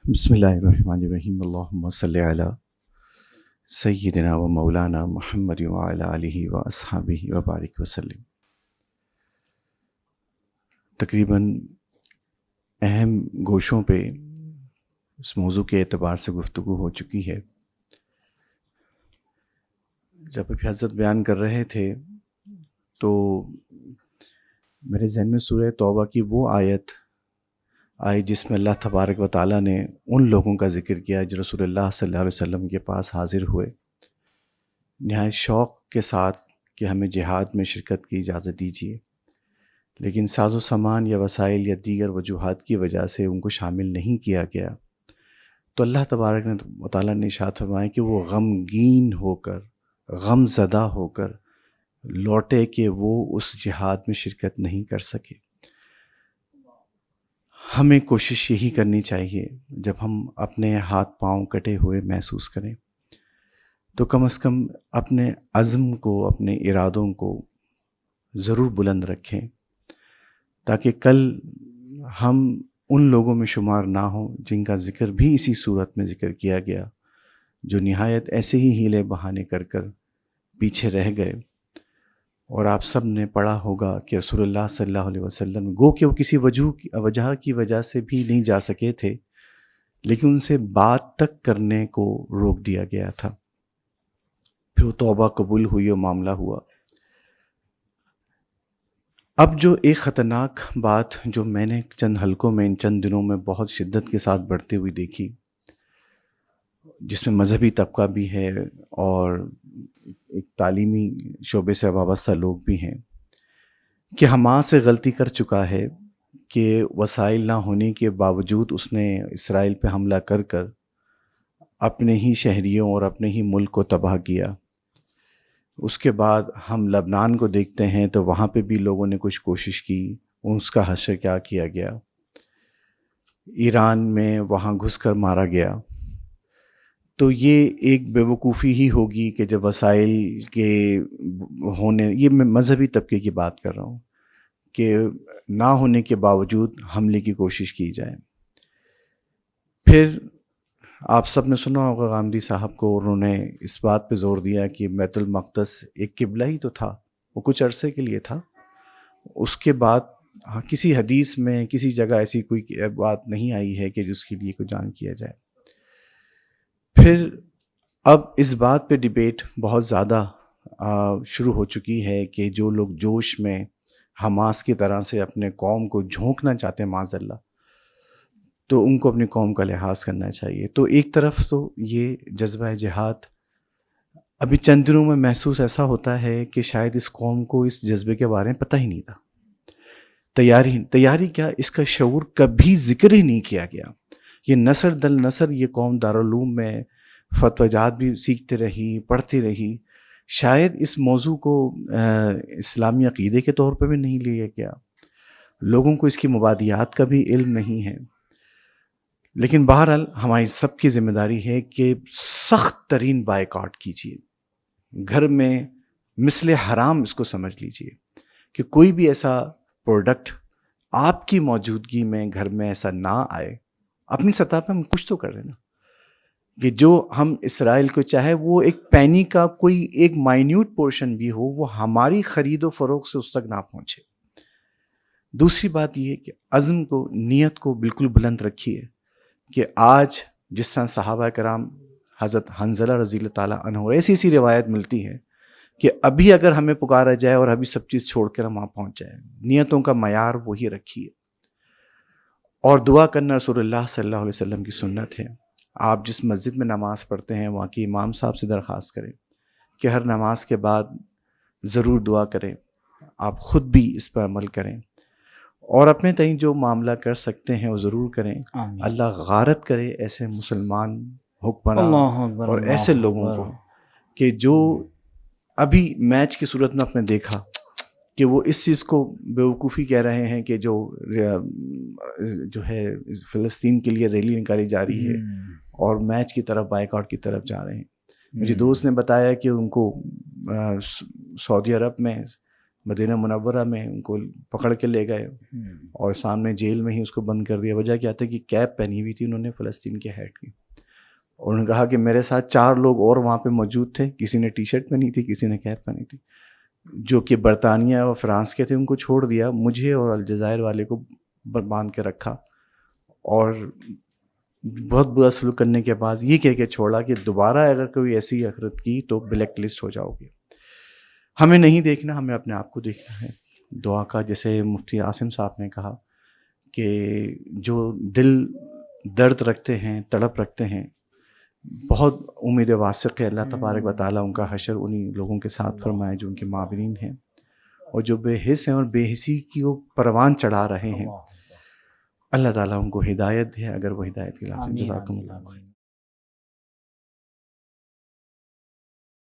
بسم اللہ الرحمن الرحیم اللہم صلی علی سیدنا و مولانا محمد وعلی آلہ و اصحابہ و بارک وسلم۔ تقریباً اہم گوشوں پہ اس موضوع کے اعتبار سے گفتگو ہو چکی ہے۔ جب ابھی حضرت بیان کر رہے تھے تو میرے ذہن میں سورہ توبہ کی وہ آیت آئی جس میں اللہ تبارک و تعالیٰ نے ان لوگوں کا ذکر کیا جو رسول اللہ صلی اللہ علیہ وسلم کے پاس حاضر ہوئے نہایت شوق کے ساتھ کہ ہمیں جہاد میں شرکت کی اجازت دیجیے، لیکن ساز و سامان یا وسائل یا دیگر وجوہات کی وجہ سے ان کو شامل نہیں کیا گیا۔ تو اللہ تبارک و تعالیٰ نے ارشاد فرمایا کہ وہ غمگین ہو کر، غم زدہ ہو کر لوٹے کہ وہ اس جہاد میں شرکت نہیں کر سکے۔ ہمیں کوشش یہی کرنی چاہیے جب ہم اپنے ہاتھ پاؤں کٹے ہوئے محسوس کریں تو کم از کم اپنے عزم کو، اپنے ارادوں کو ضرور بلند رکھیں تاکہ کل ہم ان لوگوں میں شمار نہ ہوں جن کا ذکر بھی اسی صورت میں ذکر کیا گیا، جو نہایت ایسے ہی ہیلے بہانے کر پیچھے رہ گئے۔ اور آپ سب نے پڑھا ہوگا کہ رسول اللہ صلی اللہ علیہ وسلم گو کہ وہ کسی وجہ کی وجہ سے بھی نہیں جا سکے تھے، لیکن ان سے بات تک کرنے کو روک دیا گیا تھا۔ پھر وہ توبہ قبول ہوئی اور معاملہ ہوا۔ اب جو ایک خطرناک بات جو میں نے چند حلقوں میں ان چند دنوں میں بہت شدت کے ساتھ بڑھتے ہوئی دیکھی، جس میں مذہبی طبقہ بھی ہے اور ایک تعلیمی شعبے سے وابستہ لوگ بھی ہیں، کہ حماس سے غلطی کر چکا ہے کہ وسائل نہ ہونے کے باوجود اس نے اسرائیل پہ حملہ کر اپنے ہی شہریوں اور اپنے ہی ملک کو تباہ کیا۔ اس کے بعد ہم لبنان کو دیکھتے ہیں تو وہاں پہ بھی لوگوں نے کچھ کوشش کی، اس کا حشر کیا کیا گیا۔ ایران میں وہاں گھس کر مارا گیا۔ تو یہ ایک بیوقوفی ہی ہوگی کہ جب وسائل کے ہونے، یہ میں مذہبی طبقے کی بات کر رہا ہوں، کہ نہ ہونے کے باوجود حملے کی کوشش کی جائے۔ پھر آپ سب نے سنا ہوگا غامدی صاحب کو، انہوں نے اس بات پہ زور دیا کہ بیت المقدس ایک قبلہ ہی تو تھا، وہ کچھ عرصے کے لیے تھا، اس کے بعد کسی حدیث میں کسی جگہ ایسی کوئی بات نہیں آئی ہے کہ جس کے لیے کوئی جان کیا جائے۔ پھر اب اس بات پہ ڈیبیٹ بہت زیادہ شروع ہو چکی ہے کہ جو لوگ جوش میں حماس کی طرح سے اپنے قوم کو جھونکنا چاہتے ہیں معاذ اللہ، تو ان کو اپنی قوم کا لحاظ کرنا چاہیے۔ تو ایک طرف تو یہ جذبہ جہاد ابھی چند دنوں میں محسوس ایسا ہوتا ہے کہ شاید اس قوم کو اس جذبے کے بارے میں پتہ ہی نہیں تھا، تیاری کیا، اس کا شعور کبھی ذکر ہی نہیں کیا گیا۔ یہ نسل دل نسل یہ قوم دارالعلوم میں فتوی جات بھی سیکھتے رہی، پڑھتی رہی، شاید اس موضوع کو اسلامی عقیدے کے طور پہ بھی نہیں لیا گیا، لوگوں کو اس کی مبادیات کا بھی علم نہیں ہے۔ لیکن بہرحال ہماری سب کی ذمہ داری ہے کہ سخت ترین بائیکاٹ کیجیے، گھر میں مثل حرام اس کو سمجھ لیجیے کہ کوئی بھی ایسا پروڈکٹ آپ کی موجودگی میں گھر میں ایسا نہ آئے۔ اپنی سطح پہ ہم کچھ تو کر رہے ہیں نا، کہ جو ہم اسرائیل کو، چاہے وہ ایک پینی کا کوئی ایک مائنیوٹ پورشن بھی ہو، وہ ہماری خرید و فروخت سے اس تک نہ پہنچے۔ دوسری بات یہ ہے کہ عزم کو، نیت کو بالکل بلند رکھیے کہ آج جس طرح صحابہ کرام، حضرت حنظلہ رضی اللہ تعالیٰ عنہ، ایسی روایت ملتی ہے کہ ابھی اگر ہمیں پکارا جائے اور ابھی سب چیز چھوڑ کر ہم وہاں پہنچ جائیں۔ نیتوں کا معیار وہی رکھیے، اور دعا کرنا رسول اللہ صلی اللہ علیہ وسلم کی سنت ہے۔ آپ جس مسجد میں نماز پڑھتے ہیں وہاں کے امام صاحب سے درخواست کریں کہ ہر نماز کے بعد ضرور دعا کریں، آپ خود بھی اس پر عمل کریں، اور اپنے تئیں جو معاملہ کر سکتے ہیں وہ ضرور کریں۔ آمین۔ اللہ غارت کرے ایسے مسلمان حکمران اور ایسے لوگوں کو کہ جو ابھی میچ کی صورت میں آپ نے دیکھا کہ وہ اس چیز کو بیوقوفی کہہ رہے ہیں کہ جو ہے فلسطین کے لیے ریلی نکالی جا رہی ہے اور میچ کی طرف، بائیک آؤٹ کی طرف جا رہے ہیں۔ مجھے دوست نے بتایا کہ ان کو سعودی عرب میں مدینہ منورہ میں ان کو پکڑ کے لے گئے اور سامنے جیل میں ہی اس کو بند کر دیا. وجہ کیا تھا کہ کیپ پہنی ہوئی تھی انہوں نے فلسطین کے ہیڈ کی, اور انہوں نے کہا کہ میرے ساتھ 4 لوگ اور وہاں پہ موجود تھے, کسی نے ٹی شرٹ پہنی تھی, کسی نے کیپ پہنی تھی, جو کہ برطانیہ اور فرانس کے تھے. ان کو چھوڑ دیا, مجھے اور الجزائر والے کو باندھ کے رکھا, اور بہت برا سلوک کرنے کے بعد یہ کہہ کے چھوڑا کہ دوبارہ اگر کوئی ایسی حرکت کی تو بلیک لسٹ ہو جاؤ گے. ہمیں نہیں دیکھنا, ہمیں اپنے آپ کو دیکھنا ہے. دعا کا جیسے مفتی عاصم صاحب نے کہا کہ جو دل درد رکھتے ہیں, تڑپ رکھتے ہیں, بہت امید واسق ہے اللہ تبارک و تعالیٰ ان کا حشر انہی لوگوں کے ساتھ فرمائے جو ان کے مابرین ہیں, اور جو بے حس ہیں اور بے حسی کی وہ پروان چڑھا رہے ہیں, اللہ تعالیٰ ان کو ہدایت دے اگر وہ ہدایت کی. جزاکم اللہ.